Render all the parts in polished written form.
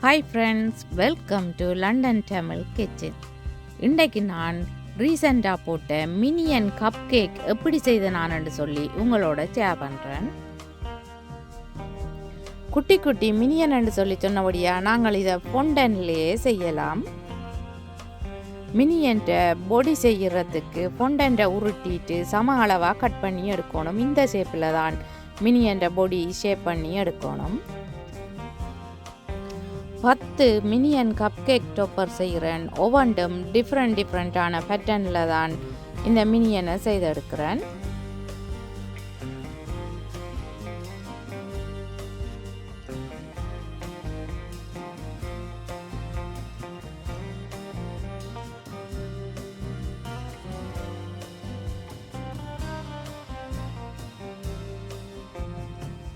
Hi friends, welcome to London Tamil kitchen. இன்றைக்கு நான் ரீசெண்டாக போட்ட மினியன் கப் கேக் எப்படி செய்த நான்னு சொல்லி உங்களோட ஷேர் பண்ணுறேன். குட்டி குட்டி மினியன் என்று சொல்லி சொன்னபடியாக நாங்கள் இதை ஃபொண்டன்லேயே செய்யலாம். மினியன்ட்ட பொடி செய்கிறதுக்கு ஃபொண்டன்ட்டை உருட்டிட்டு சம அளவாக கட் பண்ணி எடுக்கணும். இந்த ஷேப்பில் தான் மினியன்ட்ட பொடி ஷேப் பண்ணி எடுக்கணும். 10 மினியன் கப் கேக் டோப்பர் செய்கிறேன். ஒவ்வொன்றும் டிஃப்ரெண்ட்டான பேட்டர்னில் தான் இந்த மினியனை செய்தெடுக்கிறேன்.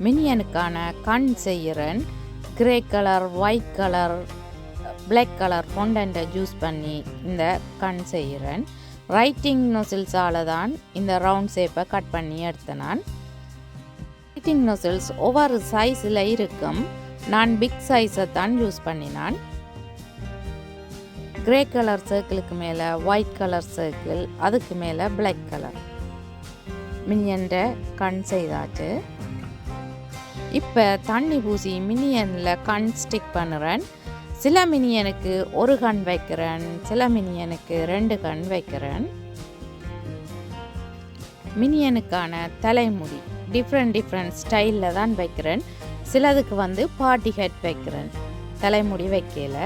மினியனுக்கான கண் செய்கிறேன். Grey colour, white colour, black colour ஃபொண்டன்ட்டை யூஸ் பண்ணி இந்த கண் செய்கிறேன். ரைட்டிங் நொசில்ஸால் தான் இந்த ரவுண்ட் ஷேப்பை கட் பண்ணி எடுத்தேன். நான் ரைட்டிங் நொசில்ஸ் ஒவ்வொரு சைஸில் இருக்கும். நான் பிக் சைஸை தான் யூஸ் பண்ணினான். கிரே கலர் சர்க்கிளுக்கு மேலே ஒயிட் கலர் சர்க்கிள், அதுக்கு மேலே பிளாக் கலர் மினியன்ட கண் செய்தாச்சு. இப்போ தண்ணி பூசி மினியனில் கண் ஸ்டிக் பண்ணுறேன். சில மினியனுக்கு ஒரு கண் வைக்கிறேன், சில மினியனுக்கு 2 கண் வைக்கிறேன். மினியனுக்கான தலைமுடி டிஃப்ரெண்ட் ஸ்டைலில் தான் வைக்கிறேன். சிலதுக்கு பார்ட்டி ஹெட் வைக்கிறேன், தலைமுடி வைக்கல.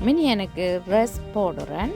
மினியனுக்கு ட்ரெஸ் போடுறேன்.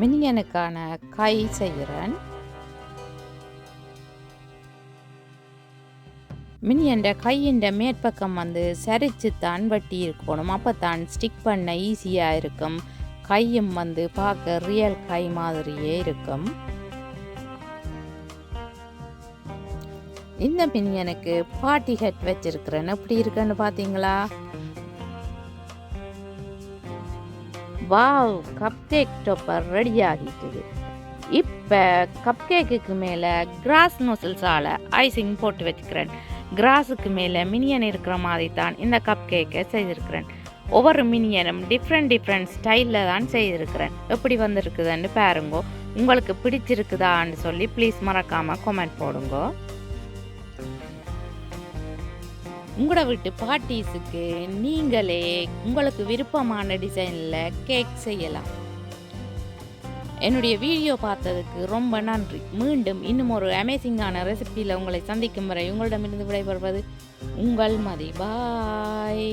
மினியனுக்கான கை செய்கிறேன். மினியன் கையின் மேற்பக்கம் வந்து சரிச்சு தான் வெட்டி இருக்கணும். அப்போ தான் ஸ்டிக் பண்ண ஈஸியாக இருக்கும். கையும் வந்து பார்க்க ரியல் கை மாதிரியே இருக்கும். இந்த மினியனுக்கு பார்ட்டி ஹெட் வச்சிருக்கிறேன். எப்படி இருக்குன்னு பார்த்தீங்களா? Wow, cup cake topper ready ஆகிட்டுது. இப்போ கப் கேக்குக்கு மேலே கிராஸ் நோசல்ஸால் ஐசிங் போட்டு வச்சுக்கிறேன். கிராஸுக்கு மேலே மினியன் இருக்கிற மாதிரி தான் இந்த கப் கேக்கை செய்திருக்கிறேன். ஒவ்வொரு மினியனும் டிஃப்ரெண்ட் ஸ்டைலில் தான் செய்திருக்கிறேன். எப்படி வந்திருக்குதுன்னு பாருங்கோ. உங்களுக்கு பிடிச்சிருக்குதான்னு சொல்லி ப்ளீஸ் மறக்காமல் கமெண்ட் போடுங்க. உங்களோட வீட்டு பார்ட்டிஸுக்கு நீங்களே உங்களுக்கு விருப்பமான டிசைனில் கேக் செய்யலாம். என்னுடைய வீடியோ பார்த்ததுக்கு ரொம்ப நன்றி. மீண்டும் இன்னும் ஒரு அமேசிங்கான ரெசிபியில் உங்களை சந்திக்கும் வரை உங்களிடமிருந்து விடைபெறுவது உங்கள் மதி. பாய்.